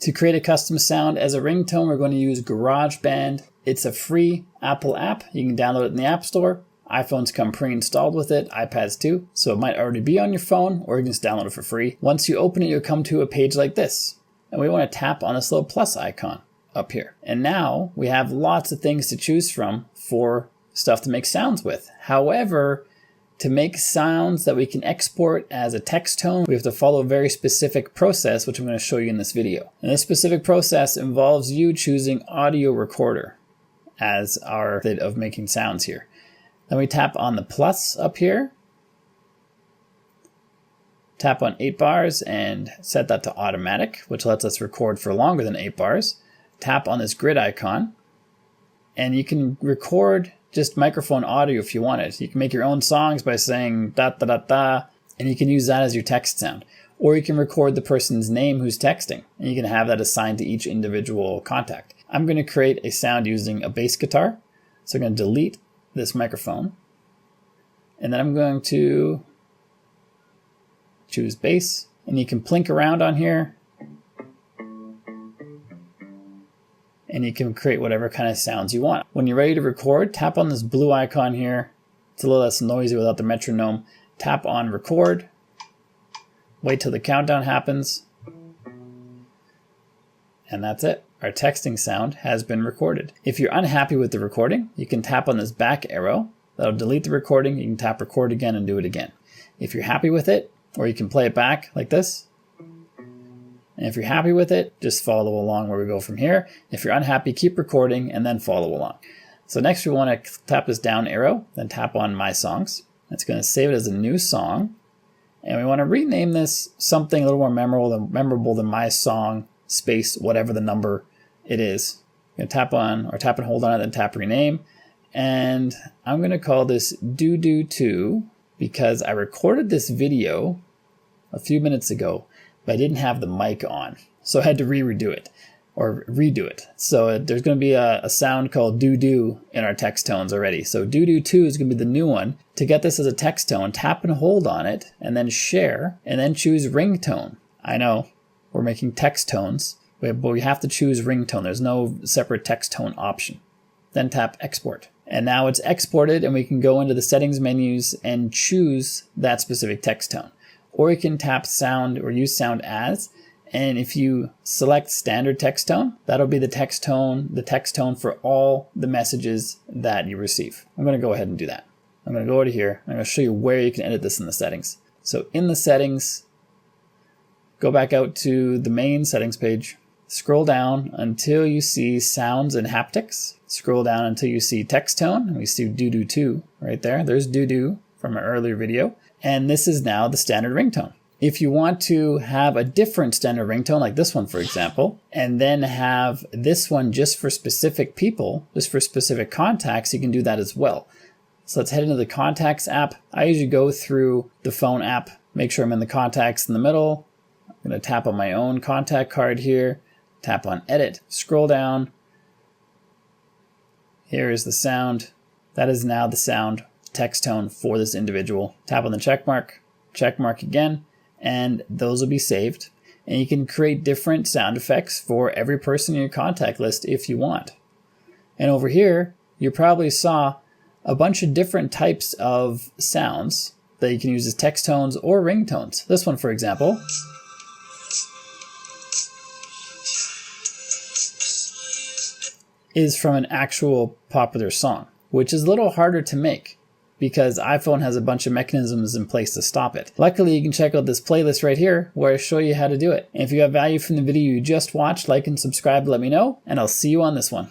To create a custom sound as a ringtone, we're going to use GarageBand. It's a free Apple app. You can download it in the App Store. iPhones come pre-installed with it, iPads too, so it might already be on your phone, or you can just download it for free. Once you open it, you'll come to a page like this. And we want to tap on this little plus icon up here. And now we have lots of things to choose from for stuff to make sounds with. However, to make sounds that we can export as a text tone, we have to follow a very specific process, which I'm going to show you in this video. And this specific process involves you choosing audio recorder as our method of making sounds here. Then we tap on the plus up here, tap on 8 bars and set that to automatic, which lets us record for longer than 8 bars. Tap on this grid icon, and you can record just microphone audio if you want it. You can make your own songs by saying da da da da, and you can use that as your text sound. Or you can record the person's name who's texting, and you can have that assigned to each individual contact. I'm going to create a sound using a bass guitar, so I'm going to delete this microphone, and then I'm going to choose bass, and you can plink around on here and you can create whatever kind of sounds you want. When you're ready to record, tap on this blue icon here. It's a little less noisy without the metronome. Tap on record, wait till the countdown happens, and that's it. Our texting sound has been recorded. If you're unhappy with the recording, you can tap on this back arrow. That'll delete the recording. You can tap record again and do it again. If you're happy with it, or you can play it back like this. And if you're happy with it, just follow along where we go from here. If you're unhappy, keep recording and then follow along. So next we want to tap this down arrow, then tap on My Songs. It's going to save it as a new song. And we want to rename this something a little more memorable than My Song space whatever the number it is. I'm going to tap on, or tap and hold on it, then tap rename. And I'm going to call this Doo-Doo 2 because I recorded this video a few minutes ago, but I didn't have the mic on. So I had to redo it. So there's going to be a sound called doo-doo in our text tones already. So Doo-Doo 2 is going to be the new one. To get this as a text tone, tap and hold on it, and then share, and then choose ringtone. I know, we're making text tones, but we have to choose ringtone. There's no separate text tone option. Then tap export. And now it's exported, and we can go into the settings menus and choose that specific text tone. Or you can tap sound or use sound as, and if you select standard text tone, that'll be the text tone for all the messages that you receive. I'm going to go ahead and do that. I'm going to go over here. I'm going to show you where you can edit this in the settings. So in the settings, go back out to the main settings page, scroll down until you see sounds and haptics. Scroll down until you see text tone, and we see Doo-Doo 2 right there. There's Doo-Doo from our earlier video. And this is now the standard ringtone. If you want to have a different standard ringtone, like this one, for example, and then have this one just for specific people, just for specific contacts, you can do that as well. So let's head into the Contacts app. I usually go through the phone app, make sure I'm in the contacts in the middle. I'm going to tap on my own contact card here, tap on Edit, scroll down. Here is the sound. That is now the sound text tone for this individual. Tap on the check mark again, and those will be saved. And you can create different sound effects for every person in your contact list if you want. And over here, you probably saw a bunch of different types of sounds that you can use as text tones or ringtones. This one, for example, is from an actual popular song, which is a little harder to make because iPhone has a bunch of mechanisms in place to stop it. Luckily, you can check out this playlist right here where I show you how to do it. And if you have value from the video you just watched, like and subscribe, let me know, and I'll see you on this one.